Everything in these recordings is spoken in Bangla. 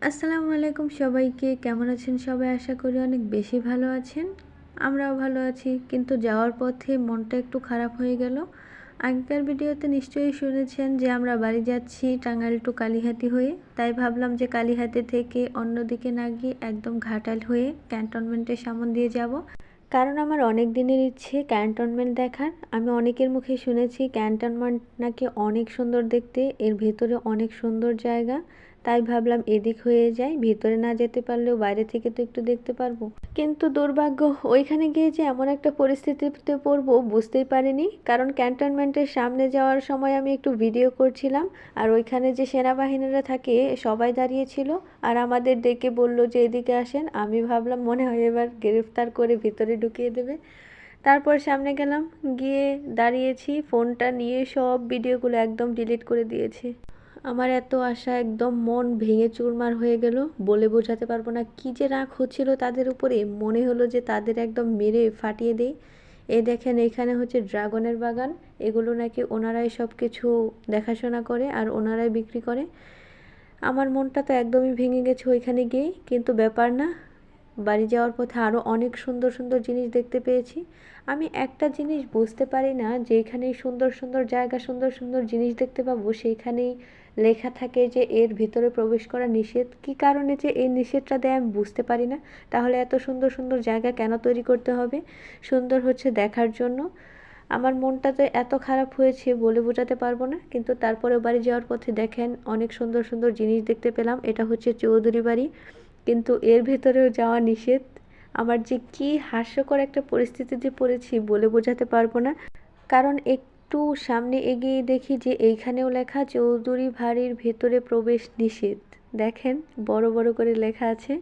আসসালামু আলাইকুম সবাইকে। কেমন আছেন সবাই? আশা করি অনেক বেশি ভালো আছেন। আমরাও ভালো আছি, কিন্তু যাওয়ার পথে মনটা একটু খারাপ হয়ে গেল। আগেকার ভিডিওতে নিশ্চয়ই শুনেছেন যে আমরা বাড়ি যাচ্ছি টাঙ্গাইল টু কালিহাতী হয়ে। তাই ভাবলাম যে কালিহাতী থেকে অন্যদিকে না গিয়ে একদম ঘাটাল হয়ে ক্যান্টনমেন্টের সামন দিয়ে যাব। কারণ আমার অনেক দিনের ইচ্ছে ক্যান্টনমেন্ট দেখার। আমি অনেকের মুখে শুনেছি ক্যান্টনমেন্ট নাকি অনেক সুন্দর দেখতে, এর ভেতরে অনেক সুন্দর জায়গা। তাই ভাবলাম এদিক হয়ে যাই, ভেতরে না যেতে পারলেও বাইরে থেকে তো একটু দেখতে পারবো। কিন্তু দুর্ভাগ্য, ওইখানে গিয়ে যে এমন একটা পরিস্থিতিতে পড়বো বুঝতেই পারিনি। কারণ ক্যান্টনমেন্টের সামনে যাওয়ার সময় আমি একটু ভিডিও করছিলাম, আর ওইখানে যে সেনাবাহিনীরা থাকে সবাই দাঁড়িয়েছিল আর আমাদের ডেকে বলল যে এদিকে আসেন। আমি ভাবলাম মনে হয় এবার গ্রেফতার করে ভিতরে ঢুকিয়ে দেবে। তারপর সামনে গেলাম, গিয়ে দাঁড়িয়েছি, ফোনটা নিয়ে সব ভিডিওগুলো একদম ডিলিট করে দিয়েছি। আমার এত আশা একদম মন ভেঙে চুরমার হয়ে গেল, বলে বোঝাতে পারবো না। কী যে রাগ হচ্ছিল তাদের উপরে, মনে হলো যে তাদের একদম মেরে ফাটিয়ে দেই। এই দেখেন, এখানে হচ্ছে ড্রাগনের বাগান। এগুলো নাকি ওনারাই সব কিছু দেখাশোনা করে আর ওনারাই বিক্রি করে। আমার মনটা তো একদমই ভেঙে গেছে ওইখানে গিয়েই, কিন্তু ব্যাপার না। বাড়ি যাওয়ার পথে আরও অনেক সুন্দর সুন্দর জিনিস দেখতে পেয়েছি। আমি একটা জিনিস বুঝতে পারি না, যে এখানেই সুন্দর সুন্দর জায়গা, সুন্দর সুন্দর জিনিস দেখতে পাবো, সেইখানেই লেখা থাকে যে এর ভিতরে প্রবেশ করা নিষেধ। কী কারণে যে এই নিষেধটা দেয় আমি বুঝতে পারি না। তাহলে এত সুন্দর সুন্দর জায়গা কেন তৈরি করতে হবে? সুন্দর হচ্ছে দেখার জন্য। আমার মনটা তো এত খারাপ হয়েছে বলে বোঝাতে পারবো না। কিন্তু তারপরেও বাড়ি যাওয়ার পথে দেখেন অনেক সুন্দর সুন্দর জিনিস দেখতে পেলাম। এটা হচ্ছে চৌধুরী বাড়ি, কিন্তু এর ভেতরেও যাওয়া নিষেধ। আমার যে কি হাস্যকর একটা পরিস্থিতিতে পড়েছি বলে বোঝাতে পারবো না। কারণ একটু সামনে এগিয়ে দেখি যে এইখানেও লেখা চৌধুরী বাড়ির ভেতরে প্রবেশ নিষেধ। দেখেন, বড় বড় করে লেখা আছে।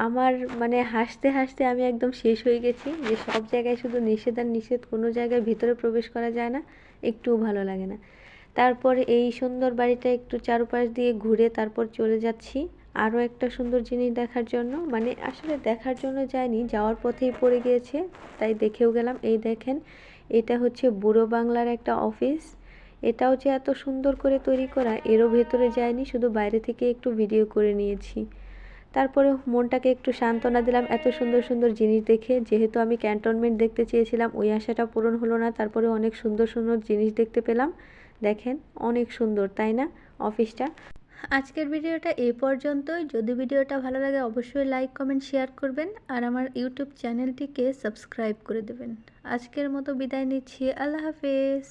আমার মানে হাসতে হাসতে আমি একদম শেষ হয়ে গেছি, যে সব জায়গায় শুধু নিষেধ আর নিষেধ, কোনো জায়গায় ভিতরে প্রবেশ করা যায় না। একটুও ভালো লাগে না। তারপর এই সুন্দর বাড়িটা একটু চারপাশ দিয়ে ঘুরে তারপর চলে যাচ্ছি আরও একটা সুন্দর জিনিস দেখার জন্য। মানে আসলে দেখার জন্য যায়নি, যাওয়ার পথেই পড়ে গিয়েছে, তাই দেখেও গেলাম। এই দেখেন, এটা হচ্ছে বুড়ো বাংলার একটা অফিস। এটাও যে এত সুন্দর করে তৈরি করা, এরও ভেতরে যায়নি, শুধু বাইরে থেকে একটু ভিডিও করে নিয়েছি। তারপরে মনটাকে একটু সান্ত্বনা দিলাম এত সুন্দর সুন্দর জিনিস দেখে। যেহেতু আমি ক্যান্টনমেন্ট দেখতে চেয়েছিলাম, ওই আশাটা পূরণ হলো না। তারপরে অনেক সুন্দর সুন্দর জিনিস দেখতে পেলাম। দেখেন, অনেক সুন্দর, তাই না অফিসটা? আজকের ভিডিওটা এই পর্যন্তই। যদি ভিডিওটা ভালো লাগে অবশ্যই লাইক, কমেন্ট, শেয়ার করবেন আর আমার ইউটিউব চ্যানেলটিকে সাবস্ক্রাইব করে দেবেন। আজকের মতো বিদায় নিচ্ছি। আল্লাহ হাফেজ।